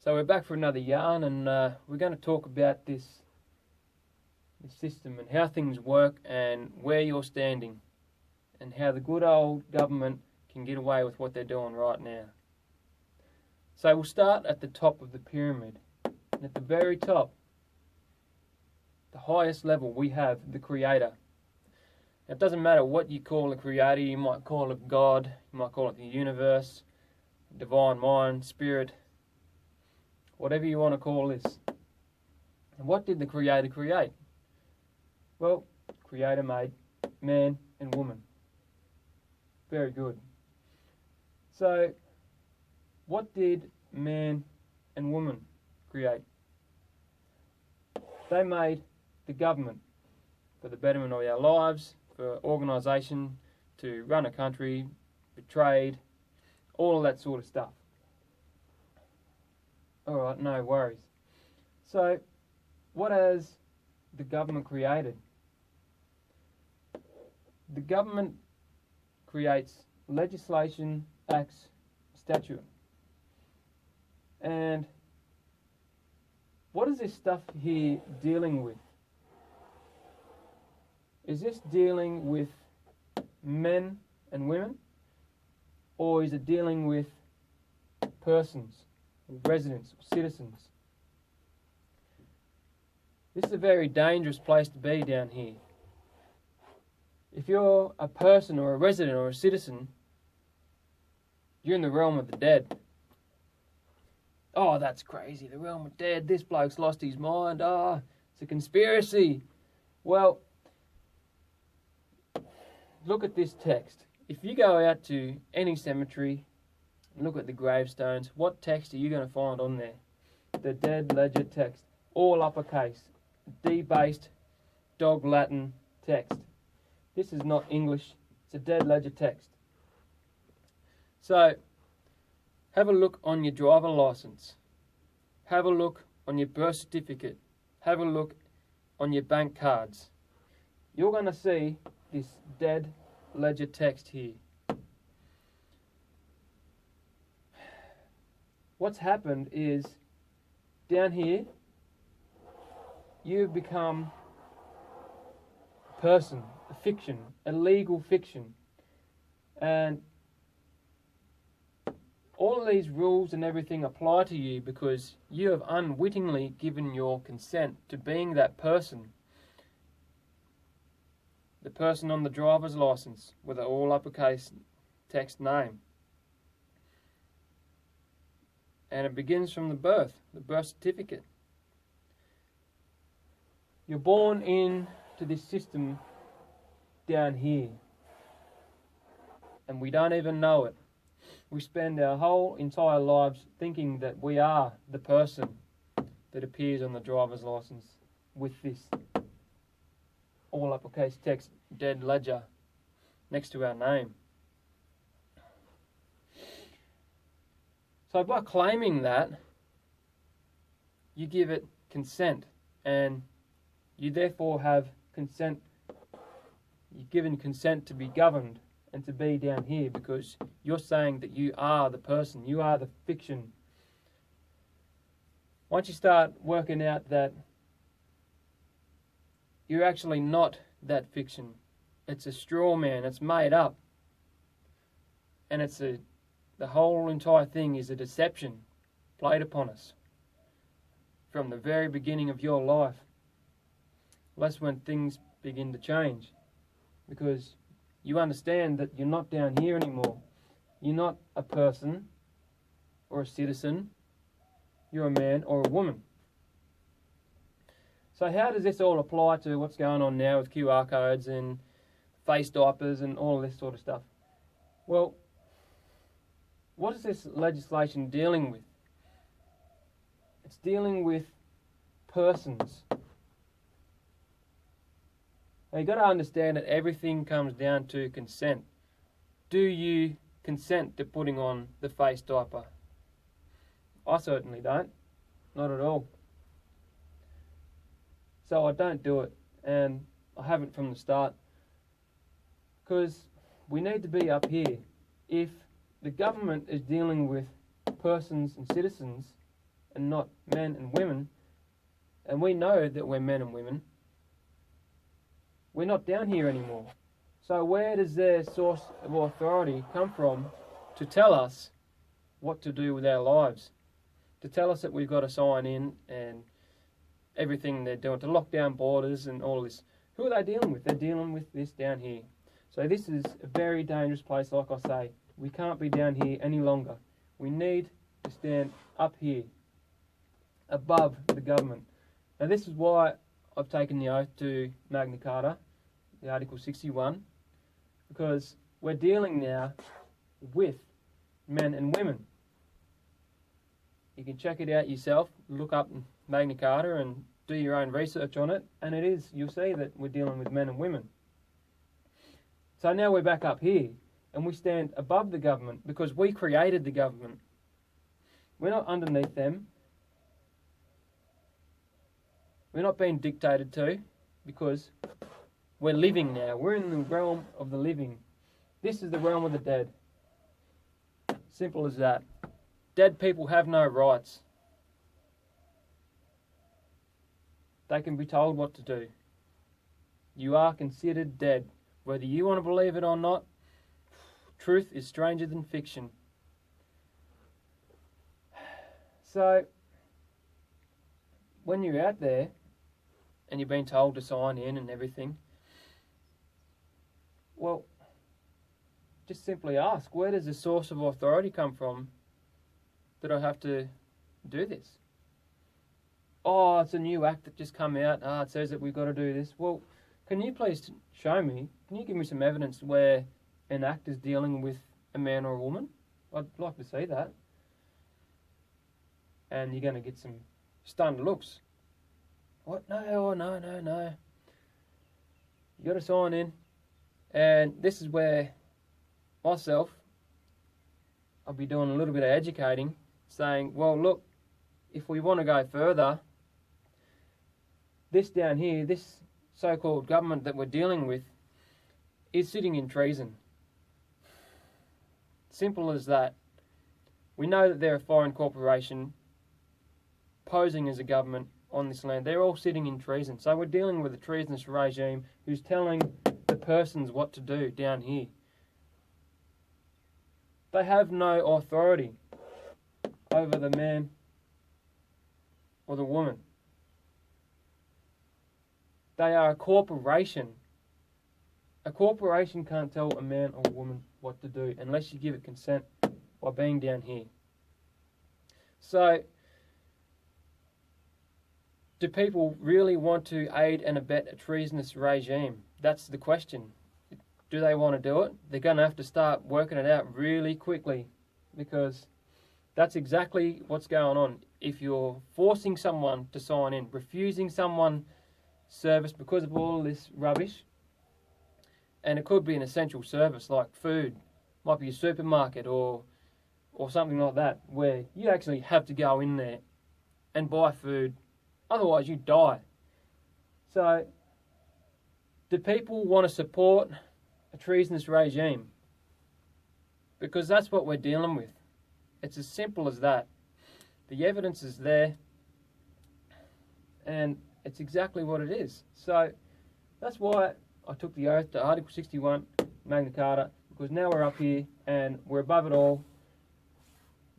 So we're back for another yarn, and we're going to talk about this system and how things work and where you're standing and how the good old government can get away with what they're doing right now. So we'll start at the top of the pyramid. And at the very top, the highest level, we have the Creator. It doesn't matter what you call a creator. You might call it God, you might call it the universe, divine mind, spirit, whatever you want to call this. And what did the Creator create? Well, Creator made man and woman. Very good. So, what did man and woman create? They made the government for the betterment of our lives, for organisation, to run a country, for trade, all of that sort of stuff. Alright, no worries. So, what has the government created? The government creates legislation, acts, statute. And what is this stuff here dealing with? Is this dealing with men and women? Or is it dealing with persons, residents, citizens? This is a very dangerous place to be down here. If you're a person or a resident or a citizen, you're in the realm of the dead. Oh, that's crazy, the realm of dead, this bloke's lost his mind, it's a conspiracy. Well, look at this text. If you go out to any cemetery and look at the gravestones, what text are you going to find on there? The dead ledger text, all uppercase, debased dog Latin text. This is not English, it's a dead ledger text. So, have a look on your driver license. Have a look on your birth certificate. Have a look on your bank cards. You're going to see this dead ledger text here. What's happened is, down here, you've become a person, a fiction, a legal fiction. And all of these rules and everything apply to you because you have unwittingly given your consent to being that person. The person on the driver's license with an all uppercase text name. And it begins from the birth certificate. You're born into this system down here. And we don't even know it. We spend our whole entire lives thinking that we are the person that appears on the driver's license with this all uppercase text dead ledger next to our name. So by claiming that, you give it consent, and you therefore have consent. You've given consent to be governed and to be down here because you're saying that you are the person, you are the fiction. Once you start working out that you're actually not that fiction, it's a straw man, it's made up, and the whole entire thing is a deception played upon us from the very beginning of your life. That's when things begin to change, because you understand that you're not down here anymore. You're not a person or a citizen. You're a man or a woman. So how does this all apply to what's going on now with QR codes and face diapers and all this sort of stuff? Well, what is this legislation dealing with? It's dealing with persons. Now you've got to understand that everything comes down to consent. Do you consent to putting on the face diaper? I certainly don't. Not at all. So I don't do it, and I haven't from the start, because we need to be up here. If the government is dealing with persons and citizens, and not men and women, and we know that we're men and women, we're not down here anymore. So where does their source of authority come from to tell us what to do with our lives? To tell us that we've got to sign in and everything they're doing, to lock down borders and all this. Who are they dealing with? They're dealing with this down here. So this is a very dangerous place, like I say. We can't be down here any longer. We need to stand up here, above the government. Now this is why I've taken the oath to Magna Carta, the Article 61, because we're dealing now with men and women. You can check it out yourself, look up Magna Carta and do your own research on it, and you'll see that we're dealing with men and women. So now we're back up here, and we stand above the government because we created the government. We're not underneath them. We're not being dictated to because we're living now. We're in the realm of the living. This is the realm of the dead. Simple as that. Dead people have no rights. They can be told what to do. You are considered dead. Whether you want to believe it or not, truth is stranger than fiction. So, when you're out there and you're being told to sign in and everything, well, just simply ask, where does the source of authority come from that I have to do this? Oh, it's a new act that just come out. It says that we've got to do this. Well, can you please show me, can you give me some evidence where an act is dealing with a man or a woman? I'd like to see that. And you're going to get some stunned looks. What? No, oh, no. You got to sign in. And this is where myself, I'll be doing a little bit of educating, saying, well, look, if we want to go further, this down here, this so-called government that we're dealing with is sitting in treason. Simple as that. We know that they're a foreign corporation posing as a government on this land. They're all sitting in treason. So we're dealing with a treasonous regime who's telling the persons what to do down here. They have no authority over the man or the woman. They are a corporation. A corporation can't tell a man or a woman what to do unless you give it consent by being down here. So, do people really want to aid and abet a treasonous regime? That's the question. Do they want to do it? They're going to have to start working it out really quickly, because that's exactly what's going on. If you're forcing someone to sign in, refusing someone service because of all this rubbish, and it could be an essential service like food, might be a supermarket or something like that, where you actually have to go in there and buy food, otherwise you die. So, do people want to support a treasonous regime? Because that's what we're dealing with. It's as simple as that. The evidence is there, and it's exactly what it is. So that's why I took the oath to Article 61, Magna Carta, because now we're up here and we're above it all.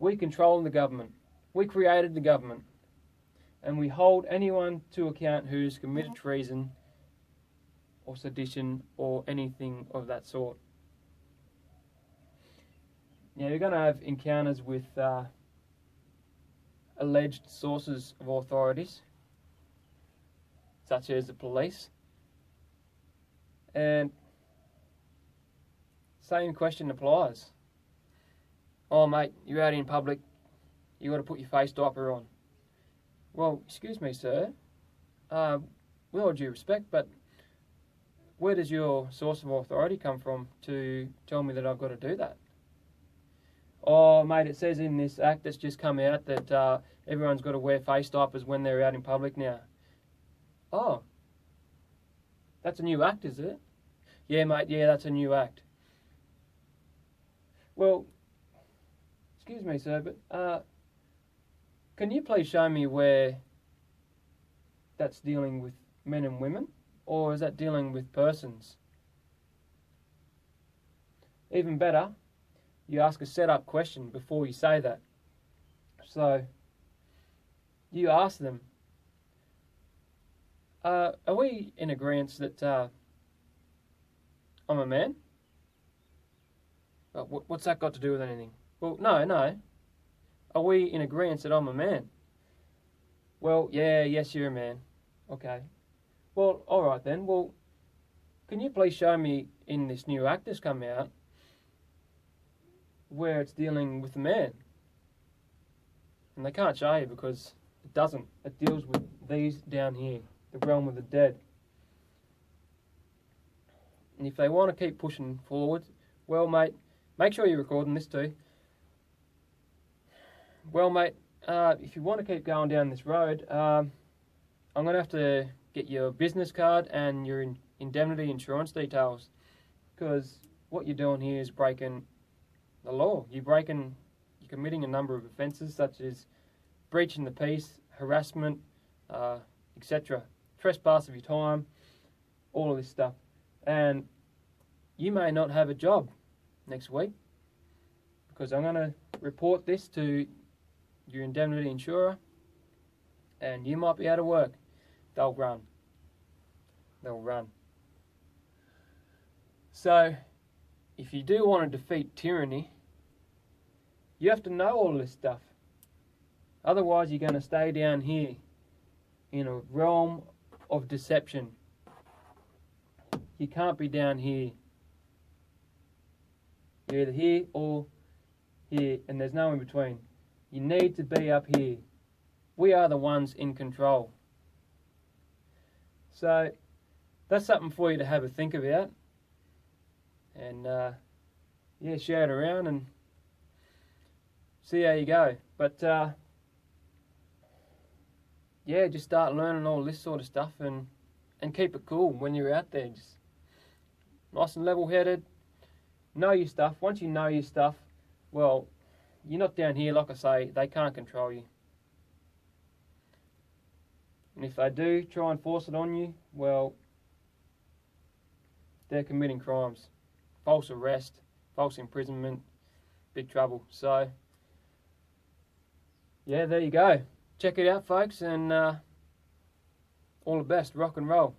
We control the government. We created the government. And we hold anyone to account who's committed treason or sedition or anything of that sort. Now, you're going to have encounters with alleged sources of authorities, such as the police. And same question applies. Oh, mate, you're out in public, you got to put your face diaper on. Well, excuse me, sir. With all due respect, but where does your source of authority come from to tell me that I've got to do that? Oh, mate, it says in this act that's just come out that everyone's got to wear face diapers when they're out in public now. Oh, that's a new act, is it? Yeah, mate, yeah, that's a new act. Well, excuse me, sir, but Can you please show me where that's dealing with men and women, or is that dealing with persons? Even better, you ask a set-up question before you say that. So, you ask them, are we in agreement that I'm a man? What's that got to do with anything? Well, no. Are we in agreement that I'm a man? Well, yes, you're a man. Okay. Well, alright then. Well, can you please show me in this new act that's come out where it's dealing with a man? And they can't show you because it doesn't. It deals with these down here, the realm of the dead. And if they want to keep pushing forward, well, mate, make sure you're recording this too. Well, mate, if you want to keep going down this road, I'm going to have to get your business card and your indemnity insurance details, because what you're doing here is breaking the law. You're committing a number of offences such as breaching the peace, harassment, etc., trespass of your time, all of this stuff. And you may not have a job next week because I'm going to report this to your indemnity insurer and you might be out of work. They'll run. So, if you do want to defeat tyranny, you have to know all this stuff. Otherwise, you're going to stay down here in a realm of deception. You can't be down here. You're either here or here, and there's no in between. You need to be up here. We are the ones in control. So, that's something for you to have a think about. And, share it around and see how you go. But, just start learning all this sort of stuff and keep it cool when you're out there. Just nice and level-headed. Know your stuff. Once you know your stuff, well, you're not down here, like I say, they can't control you. And if they do try and force it on you, well, they're committing crimes. False arrest, false imprisonment, big trouble. So, there you go. Check it out, folks, and all the best. Rock and roll.